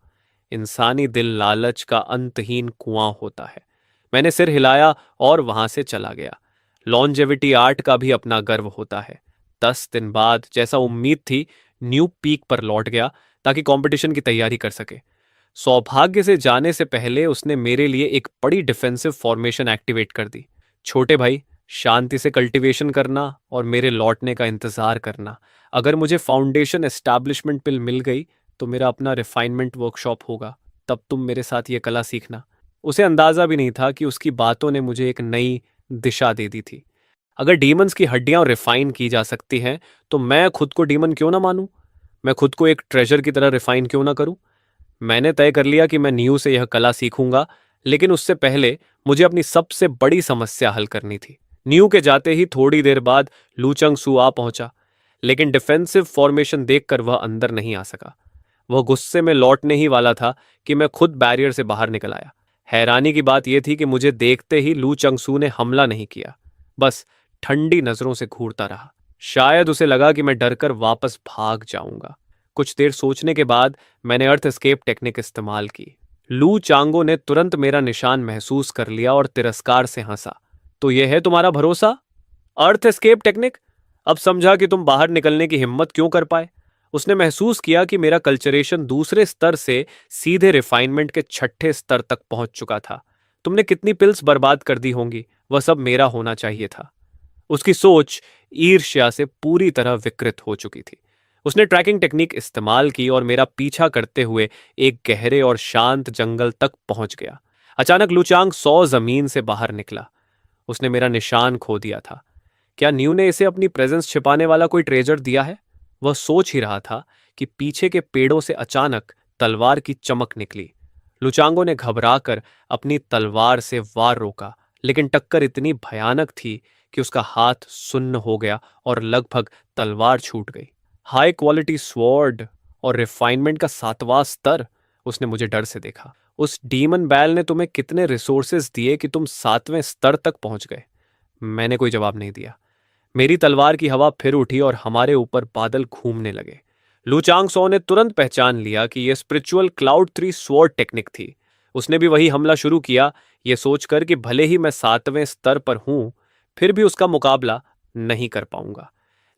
इंसानी दिल लालच का अंतहीन कुआं होता है। मैंने सिर हिलाया और वहां से चला गया। लॉन्जेविटी आर्ट का भी अपना गर्व होता है। 10 दिन बाद, जैसा उम्मीद थी, न्यू पीक पर लौट गया ताकि कंपटीशन की तैयारी कर सके। सौभाग्य से जाने से पहले उसने मेरे लिए एक बड़ी डिफेंसिव फॉर्मेशन एक्टिवेट कर दी। छोटे भाई, शांति से कल्टीवेशन करना और मेरे लौटने का इंतजार करना। अगर मुझे फाउंडेशन एस्टैब्लिशमेंट पिल मिल गई तो मेरा अपना रिफाइनमेंट वर्कशॉप होगा। तब तुम मेरे साथ ये कला सीखना। उसे अंदाजा भी नहीं था कि उसकी बातों ने मुझे एक नई दिशा दे दी थी। अगर डीमंस की हड्डियां रिफाइन की जा सकती हैं तो मैं खुद को डीमन क्यों ना मानूं? मैं खुद को एक ट्रेजर की तरह रिफाइन क्यों ना करूं? मैंने तय कर लिया कि मैं न्यू से यह कला सीखूंगा, लेकिन उससे पहले मुझे अपनी सबसे बड़ी समस्या हल करनी थी। न्यू के जाते ही थोड़ी देर बाद लूचंग सू आ पहुंचा, लेकिन डिफेंसिव फॉर्मेशन देखकर वह अंदर नहीं आ सका। वह गुस्से में लौटने ही वाला था कि मैं खुद बैरियर से बाहर निकल आया। हैरानी की बात यह थी कि मुझे देखते ही लू चंगसू ने हमला नहीं किया, बस ठंडी नजरों से घूरता रहा। शायद उसे लगा कि मैं डरकर वापस भाग जाऊंगा। कुछ देर सोचने के बाद मैंने अर्थ एस्केप टेक्निक इस्तेमाल की। लू चांगो ने तुरंत मेरा निशान महसूस कर लिया और तिरस्कार से हंसा। तो यह है तुम्हारा भरोसा, अर्थ एस्केप टेक्निक? अब समझा कि तुम बाहर निकलने की हिम्मत क्यों कर पाए। उसने महसूस किया कि मेरा कल्चरेशन दूसरे स्तर से सीधे रिफाइनमेंट के छठे स्तर तक पहुंच चुका था। तुमने कितनी पिल्स बर्बाद कर दी होंगी, वह सब मेरा होना चाहिए था। उसकी सोच ईर्ष्या से पूरी तरह विकृत हो चुकी थी। उसने ट्रैकिंग टेक्निक इस्तेमाल की और मेरा पीछा करते हुए एक गहरे और शांत जंगल तक पहुंच गया। अचानक लुचांग 100 जमीन से बाहर निकला। उसने मेरा निशान खो दिया था। क्या न्यू ने इसे अपनी प्रेजेंस छिपाने वाला कोई ट्रेजर दिया है? वह सोच ही रहा था कि पीछे के पेड़ों से अचानक तलवार की चमक निकली। लुचांगो ने घबराकर अपनी तलवार से वार रोका, लेकिन टक्कर इतनी भयानक थी कि उसका हाथ सुन्न हो गया और लगभग तलवार छूट गई। हाई क्वालिटी स्वॉर्ड और रिफाइनमेंट का 7वां स्तर। उसने मुझे डर से देखा। उस डीमन बैल ने तुम्हें कितने रिसोर्सेज दिए कि तुम 7वें स्तर तक पहुंच गए? मैंने कोई जवाब नहीं दिया। मेरी तलवार की हवा फिर उठी और हमारे ऊपर बादल घूमने लगे। लुचांग सो ने तुरंत पहचान लिया कि यह स्पिरिचुअल क्लाउड 3 स्वॉर्ड टेक्निक थी। उसने भी वही हमला शुरू किया, यह सोचकर कि भले ही मैं 7वें स्तर पर हूं, फिर भी उसका मुकाबला नहीं कर पाऊंगा।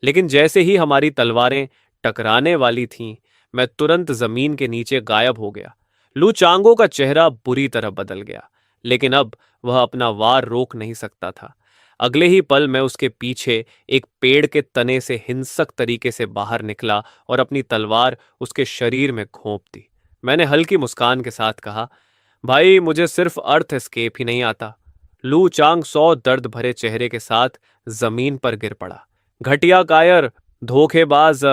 लेकिन जैसे ही हमारी तलवारें टकराने वाली थीं, मैं तुरंत जमीन के नीचे गायब हो गया। लू चांगो का चेहरा बुरी तरह बदल गया, लेकिन अब वह अपना वार रोक नहीं सकता था। अगले ही पल मैं उसके पीछे एक पेड़ के तने से हिंसक तरीके से बाहर निकला और अपनी तलवार उसके शरीर में घोंप दी। मैंने हल्की मुस्कान के साथ कहा, भाई मुझे सिर्फ अर्थ एस्केप ही नहीं आता। लू चांग 100 दर्द भरे चेहरे के साथ जमीन पर गिर पड़ा। घटिया कायर, धोखेबाज,